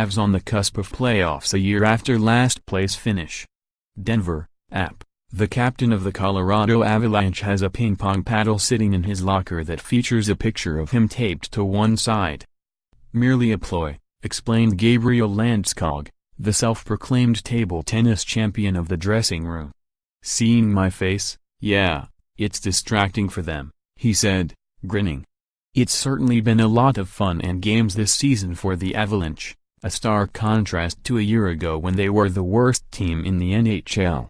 Avs on the cusp of playoffs a year after last place finish. Denver, App. The captain of the Colorado Avalanche has a ping-pong paddle sitting in his locker that features a picture of him taped to one side. Merely a ploy, explained Gabriel Landeskog, the self-proclaimed table tennis champion of the dressing room. Seeing my face, yeah, it's distracting for them, he said, grinning. It's certainly been a lot of fun and games this season for the Avalanche, a stark contrast to a year ago when they were the worst team in the NHL.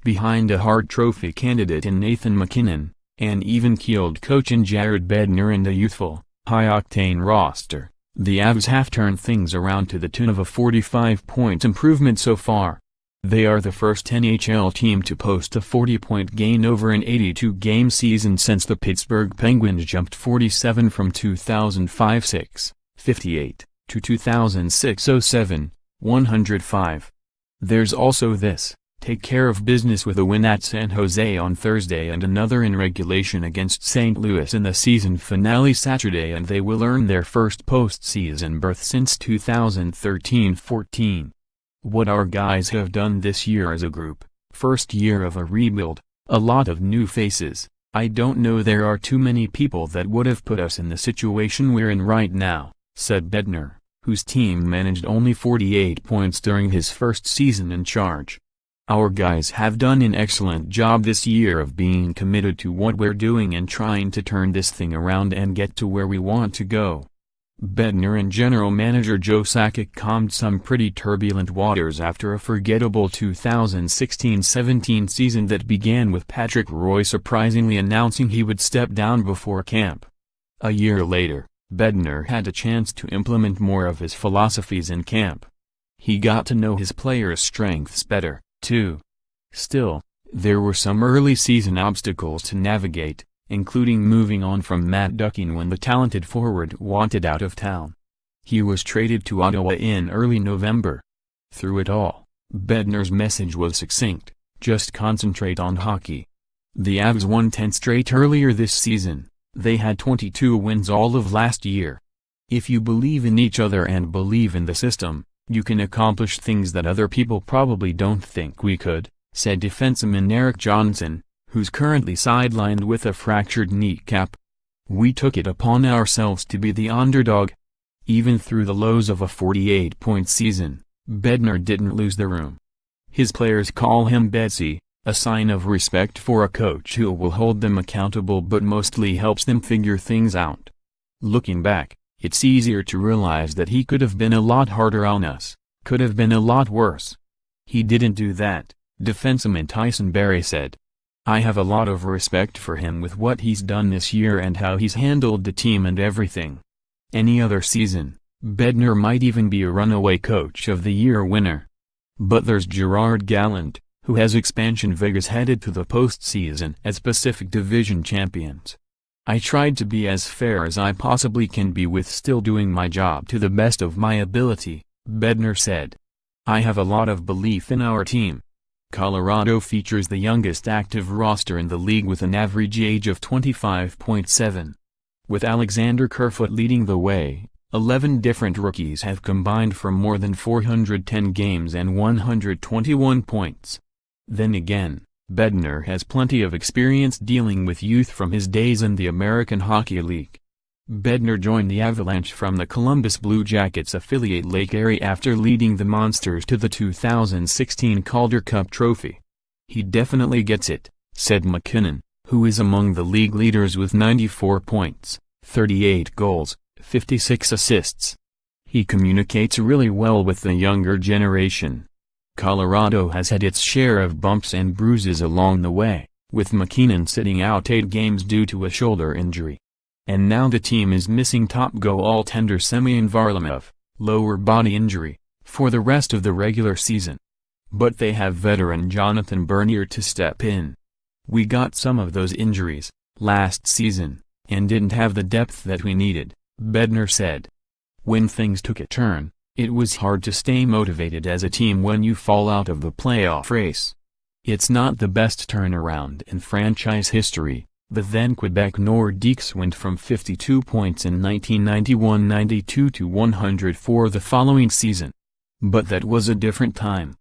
Behind a Hart Trophy candidate in Nathan MacKinnon, an even-keeled coach in Jared Bednar and a youthful, high-octane roster, the Avs have turned things around to the tune of a 45-point improvement so far. They are the first NHL team to post a 40-point gain over an 82-game season since the Pittsburgh Penguins jumped 47 from 2005-06, 58, to 2006-07, 105. There's also this. Take care of business with a win at San Jose on Thursday and another in regulation against St. Louis in the season finale Saturday, and they will earn their first postseason berth since 2013-14. What our guys have done this year as a group, first year of a rebuild, a lot of new faces, I don't know there are too many people that would have put us in the situation we're in right now, said Bednar, whose team managed only 48 points during his first season in charge. Our guys have done an excellent job this year of being committed to what we're doing and trying to turn this thing around and get to where we want to go. Bednar and general manager Joe Sakic calmed some pretty turbulent waters after a forgettable 2016-17 season that began with Patrick Roy surprisingly announcing he would step down before camp. A year later, Bednar had a chance to implement more of his philosophies in camp. He got to know his players' strengths better, too. Still, there were some early season obstacles to navigate, including moving on from Matt Duchene when the talented forward wanted out of town. He was traded to Ottawa in early November. Through it all, Bednar's message was succinct: just concentrate on hockey. The Avs won 10 straight earlier this season. They had 22 wins all of last year. If you believe in each other and believe in the system, you can accomplish things that other people probably don't think we could, said defenseman Erik Johnson, who's currently sidelined with a fractured kneecap. We took it upon ourselves to be the underdog. Even through the lows of a 48-point season, Bednar didn't lose the room. His players call him Betsy, a sign of respect for a coach who will hold them accountable but mostly helps them figure things out. Looking back, it's easier to realize that he could have been a lot harder on us, could have been a lot worse. He didn't do that, defenseman Tyson Barrie said. I have a lot of respect for him with what he's done this year and how he's handled the team and everything. Any other season, Bednar might even be a runaway Coach of the Year winner. But there's Gerard Gallant, who has expansion Vegas headed to the postseason as Pacific Division champions. I tried to be as fair as I possibly can be with still doing my job to the best of my ability, Bednar said. I have a lot of belief in our team. Colorado features the youngest active roster in the league with an average age of 25.7. With Alexander Kerfoot leading the way, 11 different rookies have combined for more than 410 games and 121 points. Then again, Bednar has plenty of experience dealing with youth from his days in the American Hockey League. Bednar joined the Avalanche from the Columbus Blue Jackets affiliate Lake Erie after leading the Monsters to the 2016 Calder Cup trophy. He definitely gets it, said MacKinnon, who is among the league leaders with 94 points, 38 goals, 56 assists. He communicates really well with the younger generation. Colorado has had its share of bumps and bruises along the way, with MacKinnon sitting out 8 games due to a shoulder injury. And now the team is missing top goaltender Semyon Varlamov, lower body injury, for the rest of the regular season. But they have veteran Jonathan Bernier to step in. We got some of those injuries last season, and didn't have the depth that we needed, Bednar said. When things took a turn, it was hard to stay motivated as a team when you fall out of the playoff race. It's not the best turnaround in franchise history, But then Quebec Nordiques went from 52 points in 1991-92 to 104 the following season. But that was a different time.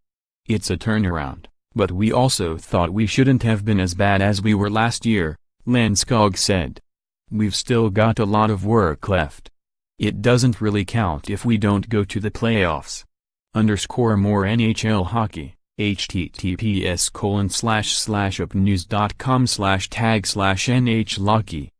It's a turnaround, but we also thought we shouldn't have been as bad as we were last year, Landeskog said. We've still got a lot of work left. It doesn't really count if we don't go to the playoffs. More NHL hockey, https://upnews.com/tag/NHLocky